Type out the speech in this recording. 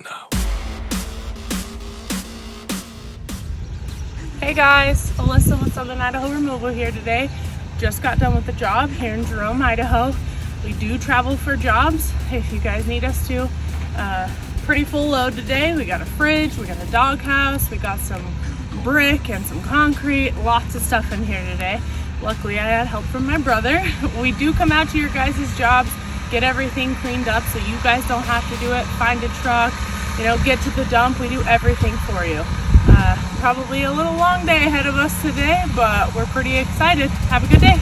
now. Hey guys, Alyssa with Southern Idaho Removal here today. Just got done with the job here in Jerome, Idaho. We do travel for jobs if you guys need us to. Pretty full load today. We got a fridge, we got a doghouse, we got some brick and some concrete, lots of stuff in here today. Luckily I had help from my brother. We do come out to your guys' jobs, get everything cleaned up so you guys don't have to do it. Find a truck, get to the dump. We do everything for you. Probably a little long day ahead of us today, but we're pretty excited. Have a good day.